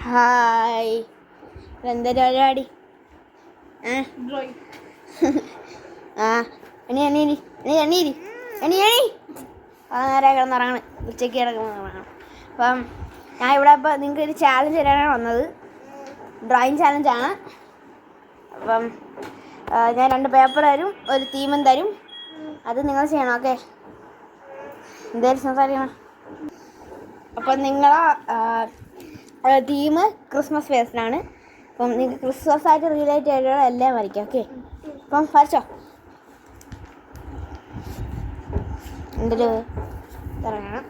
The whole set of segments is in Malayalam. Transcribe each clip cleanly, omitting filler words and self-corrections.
ഹായ്, എന്തൊരു പരിപാടി? ആ എണീരി ആ നേരെ കിടന്നിറങ്ങണം, ഉച്ചയ്ക്ക് കിടക്കണം. അപ്പം ഞാൻ ഇവിടെ ഇപ്പോൾ നിങ്ങൾക്ക് ഒരു ചാലഞ്ച് തരാനാണ് വന്നത്. ഡ്രോയിങ് ചാലഞ്ചാണ്. അപ്പം ഞാൻ 2 പേപ്പർ തരും, ഒരു തീമും തരും. അത് നിങ്ങൾ ചെയ്യണം. ഓക്കെ? എന്തായാലും സംസാരിക്കണം. അപ്പം നിങ്ങളെ തീം ക്രിസ്മസ് ഫേസ്റ്റിനാണ്. അപ്പം നിങ്ങൾക്ക് ക്രിസ്മസ് ആയിട്ട് റിലേറ്റ് ആയിട്ടുള്ള എല്ലാം വരയ്ക്കാം. ഓക്കെ? അപ്പം വരച്ചോ. എന്തൊരു ഇറങ്ങണം.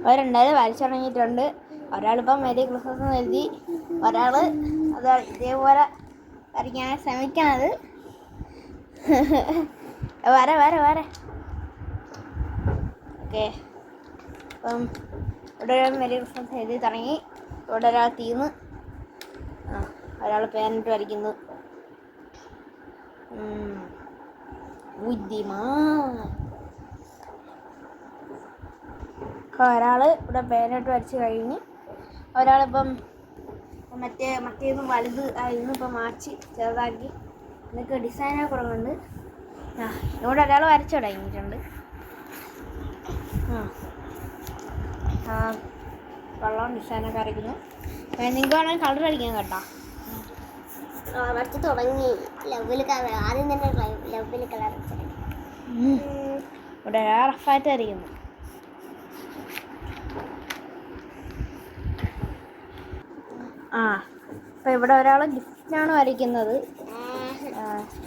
അവരുണ്ടായത് വരച്ചിറങ്ങിയിട്ടുണ്ട്. ഒരാളിപ്പം മെരി ക്രിസ്മസ് എന്ന് എഴുതി, ഒരാൾ അത് ഇതേപോലെ വരയ്ക്കാൻ ശ്രമിക്കണത്. വരെ ഓക്കെ. അപ്പം ഇവിടെ ഒരാൾ മെരി ക്രിസ്മസ് എഴുതി തുടങ്ങി. ഇവിടെ ഒരാൾ തീർന്ന്, ഒരാൾ പേനിട്ട് വരയ്ക്കുന്നു. ബുദ്ധിമാൻ. ഒരാൾ ഇവിടെ പേനിട്ട് വരച്ച് കഴിഞ്ഞ്, ഒരാളിപ്പം മറ്റേന്ന് വലുത് ആയിരുന്നു, ഇപ്പം മാറ്റി ചെറുതാക്കി ഇതൊക്കെ ഡിസൈനൊക്കെ കൊടുക്കുന്നുണ്ട്. ഇവിടെ ഒരാൾ വരച്ചു തുടങ്ങിയിട്ടുണ്ട്. വെള്ളം ഡിസൈനൊക്കെ വരയ്ക്കുന്നു. നിങ്ങൾക്ക് വേണമെങ്കിൽ കളർ അടിക്കാൻ കേട്ടോ. വരച്ച് തുടങ്ങി. ലവ്വിൽ കളർ ആദ്യം തന്നെ ലവ്വിൽ കളർ ഇവിടെ ഒരാൾ റഫായിട്ട് വരയ്ക്കുന്നു. അപ്പം ഇവിടെ ഒരാൾ ഗിഫ്റ്റാണ് വരയ്ക്കുന്നത്.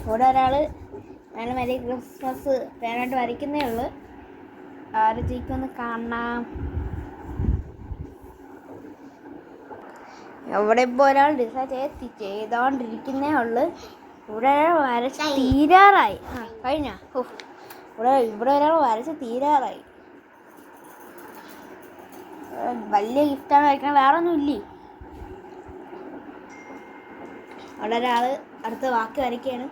ഇവിടെ ഒരാൾ ഞാൻ മെരി ക്രിസ്മസ് പേനായിട്ട് വരയ്ക്കുന്നേ ഉള്ളൂ. ആര് ജയിക്കുമെന്ന് കാണാം. ഇവിടെ ഇപ്പോൾ ഒരാൾ ഡിസൈൻ ചെയ്തോണ്ടിരിക്കുന്നേ ഉള്ളു. ഇവിടെ ഒരാൾ വരച്ച് തീരാറായി. കഴിഞ്ഞ ഇവിടെ ഒരാൾ വരച്ച് തീരാറായി. വലിയ ഗിഫ്റ്റാണ് വരയ്ക്കണം, വേറെ ഒന്നും ഇല്ലേ. അവിടെ ഒരാൾ അടുത്ത വാക്ക് വരയ്ക്കുകയാണ്.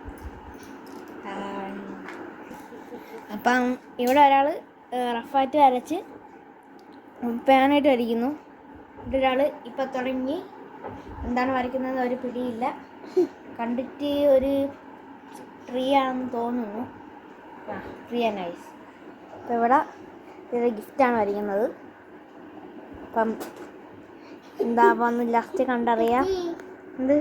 അപ്പം ഇവിടെ ഒരാൾ റഫായിട്ട് വരച്ച് പേനായിട്ട് വരയ്ക്കുന്നു. ഇവിടെ ഒരാൾ ഇപ്പം തുടങ്ങി എന്താണ് വരയ്ക്കുന്നത് ഒരു പിടിയില്ല. കണ്ടിട്ട് ഒരു ട്രീ ആണെന്ന് തോന്നുന്നു. Tree and nice. അപ്പം ഇവിടെ ഇത് ഗിഫ്റ്റാണ് വരയ്ക്കുന്നത്. അപ്പം എന്താ അപ്പം ഒന്ന് ലാസ്റ്റ് കണ്ടറിയാം. എന്ത്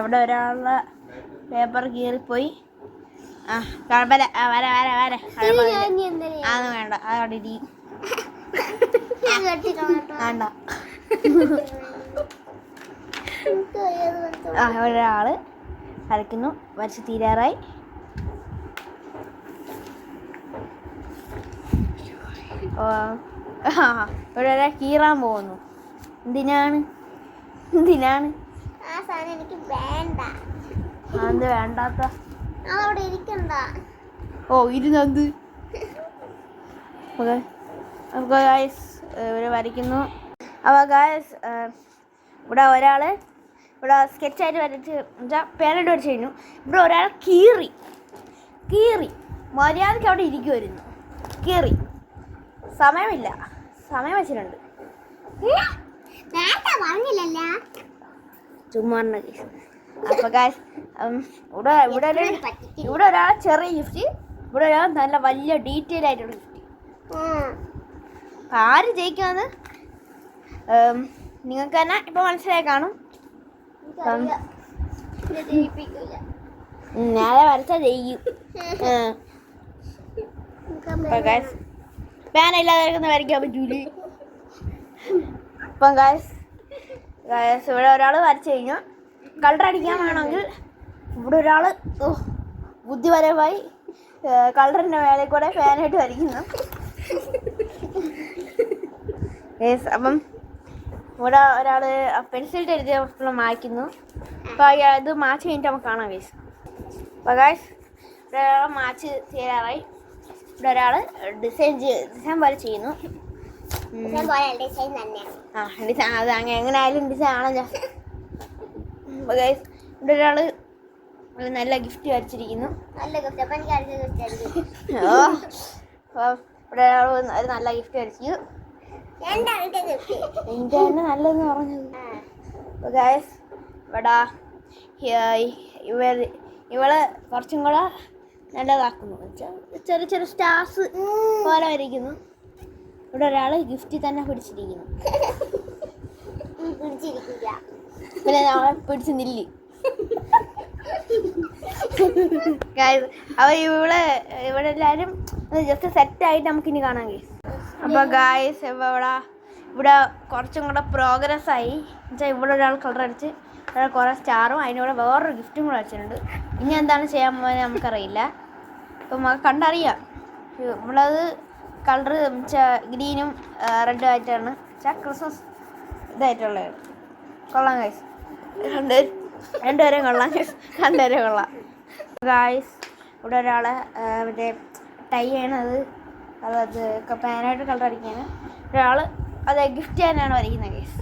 ഇവിടെ ഒരാളുടെ പേപ്പർ കീറിപ്പോയി. കുഴപ്പമില്ല. വര അതൊന്നും വേണ്ട, അതവിടെ ഇരി. വേണ്ട. ഒരാൾ വരയ്ക്കുന്നു, വരച്ച് തീരാറായി. ഇവിടെ ഒരാൾ കീറാൻ പോകുന്നു. എന്തിനാണ് എനിക്ക് വേണ്ട. അത് വേണ്ടാത്ത അവിടെ ഇരിക്കണ്ട. ഇരുന്നത് ഇവിടെ വരയ്ക്കുന്നു. അപ്പോൾ ഗായ്സ് ഇവിടെ ഒരാൾ ഇവിടെ സ്കെച്ചായിട്ട് വരച്ച് പേനായിട്ട് വരച്ച് കഴിഞ്ഞു. ഇവിടെ ഒരാൾ കീറി മര്യാദയ്ക്ക് അവിടെ ഇരിക്കുമായിരുന്നു. കീറി സമയമില്ല, സമയം വെച്ചിട്ടുണ്ട്. ചുമ്മാ. അപ്പോൾ ഗായ്സ് ഇവിടെ ഒരാൾ ചെറിയ ഗിഫ്റ്റ്, ഇവിടെ ഒരാൾ നല്ല വലിയ ഡീറ്റെയിൽ ആയിട്ടുള്ള ഗിഫ്റ്റ്. ആര് ജയിക്കുമെന്ന് നിങ്ങൾക്ക് തന്നെ ഇപ്പൊ മനസ്സിലായി കാണും. നേരെ വരച്ചാൽ ജയിക്കും. പേനില്ലാതെ വരയ്ക്കാൻ പറ്റൂലേ. ഇപ്പം ഗായ്സ് ഇവിടെ ഒരാൾ വരച്ചു കഴിഞ്ഞു. കളർ അടിക്കാൻ വേണമെങ്കിൽ ഇവിടെ ഒരാൾ ബുദ്ധിപരമായി കളറിൻ്റെ മേലെ കൂടെ ഫാനായിട്ട് വരയ്ക്കുന്നു. അപ്പം ഇവിടെ ഒരാൾ പെൻസിലിട്ട് എഴുതിയ മായ്ക്കുന്നു. അപ്പോൾ ഇത് മാച്ച് കഴിഞ്ഞിട്ട് നമുക്ക് കാണാം ഗൈസ്. അപ്പോൾ ഗൈസ് ഇവിടെ ഒരാൾ മാച്ച് തീരാറായി. ഇവിടെ ഒരാൾ ഡിസൈൻ പോലെ ചെയ്യുന്നു. ഡിസൈൻ അത് എങ്ങനെ ആയാലും ഡിസൈൻ ആണല്ലോ. അപ്പോൾ ഗൈസ് ഇവിടെ ഒരാൾ ഒരു നല്ല ഗിഫ്റ്റ് വരച്ചിരിക്കുന്നു. നല്ല ഗിഫ്റ്റ്. അപ്പം എനിക്ക് അടുത്ത ഗിഫ്റ്റ് ആയിരിക്കും. അപ്പം ഇവിടെ ഒരാൾ ഒരു നല്ല ഗിഫ്റ്റ് വരച്ചു. രണ്ടാമത്തെ ഗിഫ്റ്റ് എൻ്റെ തന്നെ നല്ലതെന്ന് പറഞ്ഞത്. അപ്പോൾ ഗൈസ് ഇവിടെ ഇവള് കുറച്ചും കൂടെ നല്ലതാക്കുന്നു. ചെറിയ ചെറിയ സ്റ്റാർസ് പോലെ വരയ്ക്കുന്നു. ഇവിടെ ഒരാൾ ഗിഫ്റ്റ് തന്നെ പിടിച്ചിരിക്കുന്നു. പിടിച്ചിരിക്കില്ല. പിന്നെ നമ്മളെ പിടിച്ച് നില്ല് ഗൈസ്. അപ്പോൾ ഇവിടെ എല്ലാവരും ജസ്റ്റ് സെറ്റായിട്ട് നമുക്കിനി കാണാം ഗൈസ്. അപ്പോൾ ഗൈസ് ഇവിടെ കുറച്ചും കൂടെ പ്രോഗ്രസ് ആയി. എന്നുവെച്ചാൽ ഇവിടെ ഒരാൾ കളർ അടിച്ച് ഇവിടെ കുറേ സ്റ്റാറും അതിനൂടെ വേറൊരു ഗിഫ്റ്റും കൂടെ വെച്ചിട്ടുണ്ട്. ഇനി എന്താണ് ചെയ്യാൻ പോകുന്നത് നമുക്കറിയില്ല. അപ്പം നമുക്ക് കണ്ടറിയാം. നമ്മളത് കളർ ഗ്രീനും റെഡും ആയിട്ടാണ് ക്രിസ്മസ് ഇതായിട്ടുള്ളത്. കൊള്ളാം ഗൈസ്. രണ്ടുപേരെയും കൊള്ളാം ഗൈസ്. രണ്ടുപേരെയും കൊള്ളാം ഗൈസ്. ഇവിടെ ഒരാളെ മറ്റേ ടൈ ചെയ്യണത് അത് പാനായിട്ട് കളർ അടിക്കുകയാണ്. ഒരാൾ അത് ഗിഫ്റ്റ് ചെയ്യാനാണ് വരയ്ക്കുന്നത് ഗൈസ്.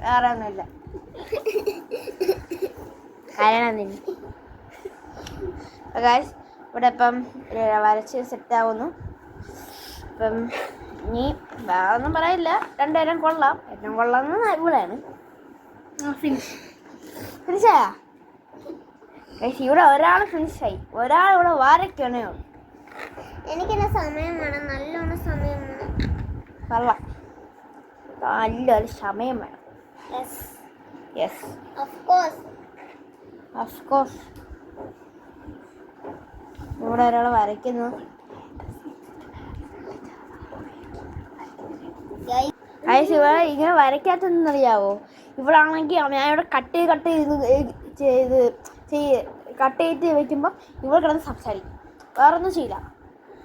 വേറെ ഒന്നുമില്ല. കാര്യമൊന്നുമില്ല ഗൈസ്. ഇവിടെ ഇപ്പം വരച്ച് സെറ്റാവുന്നു. ഇപ്പം ഇനി വേറെ ഒന്നും പറയില്ല. രണ്ടുപേരും കൊള്ളാം. ഏറ്റവും കൊള്ളാമെന്ന് ഇവിടെയാണ്. ഫിനിഷായ ഗൈസ്. ഇവിടെ ഒരാൾ ഫിനിഷായി. ഒരാൾ ഇവിടെ വരയ്ക്കണേ ഉള്ളൂ. എനിക്കെന്നെ സമയം വേണം. നല്ലോണം സമയം വേണം. കൊള്ളാം. നല്ലൊരു സമയം വേണം. Yes of course. ഇവിടെ ഒരാൾ വരയ്ക്കുന്നു. ഗൈസ് ഇവിടെ ഇങ്ങനെ വരയ്ക്കാത്തതെന്നറിയാവോ? ഇവിടെ ആണെങ്കിൽ ഞാൻ ഇവിടെ കട്ട് ചെയ്ത് വെക്കുമ്പോൾ ഇവിടെ കിടന്ന് സംസാരിക്കും. വേറെ ഒന്നും ചെയ്യില്ല.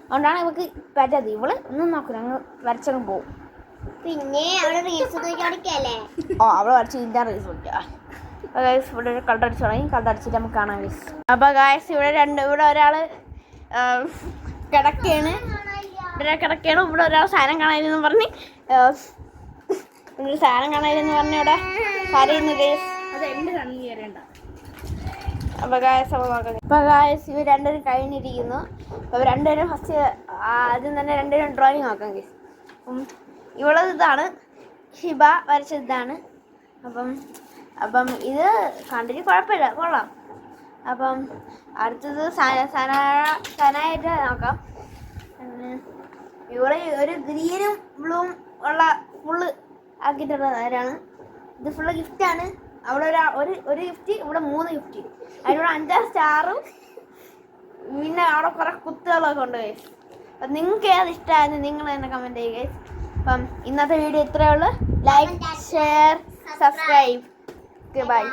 അതുകൊണ്ടാണ് ഇവർക്ക് പറ്റാത്തത്. ഇവള് ഒന്നും നോക്കില്ല, അങ്ങ് വരച്ചങ്ങ് പോകും. പിന്നെ അവിടെ റീൽസ് നോക്കിയാലേ അവള് വരച്ച് ഇതിൻ്റെ റീൽസ് നോക്കിയാ. അപ്പോൾ ഗൈസ് ഇവിടെ ഒരു കളർ അടിച്ച് തുടങ്ങി. കളർ അടിച്ചിട്ട് നമുക്ക് കാണാം ഗൈസ്. അപ്പോൾ ഗൈസ് ഇവിടെ ഒരാൾ കിടക്കുകയാണ്. ഇവിടെ ഒരാൾ സാധനം കാണാനില്ലെന്ന് പറഞ്ഞ് ഒരു സാധനം കാണാനില്ലെന്ന് പറഞ്ഞ് ഇവിടെ കരയുന്നു ഗൈസ്. അത് എൻ്റെ കണ്ണിൽ കയറേണ്ട. അപ്പോൾ ഗൈസ് ഇവർ രണ്ടുപേരും കഴിഞ്ഞിരിക്കുന്നു. അപ്പോൾ രണ്ടുപേരും ഫസ്റ്റ് ആദ്യം തന്നെ രണ്ടുപേരും ഡ്രോയിങ് നോക്കാം ഗൈസ്. ഇവളത് ഇതാണ്, ഹിബ വരച്ചത് ഇതാണ്. അപ്പം ഇത് കണ്ടിട്ട് കുഴപ്പമില്ല, കൊള്ളാം. അപ്പം അടുത്തത് സനായിട്ട് നോക്കാം. ഇവിടെ ഒരു ഗ്രീനും ബ്ലൂവും ഉള്ള ഫുള്ള് ആക്കിയിട്ടുള്ളവരാണ്. ഇത് ഫുള്ള് ഗിഫ്റ്റാണ്. അവിടെ ഒരു ഗിഫ്റ്റ്, ഇവിടെ 3 ഗിഫ്റ്റ്, അതിലൂടെ 5 സ്റ്റാറും പിന്നെ അവിടെ കുറേ കുത്തുകളൊക്കെ ഉണ്ട് ഗൈസ്. അപ്പം നിങ്ങൾക്ക് ഏത് ഇഷ്ടമായിരുന്നു നിങ്ങൾ തന്നെ കമൻറ്റ് ചെയ്യുക ഗൈസ്. അപ്പം ഇന്നത്തെ വീഡിയോ ഇത്രയേ ഉള്ളൂ. Like, share, subscribe. ബൈ.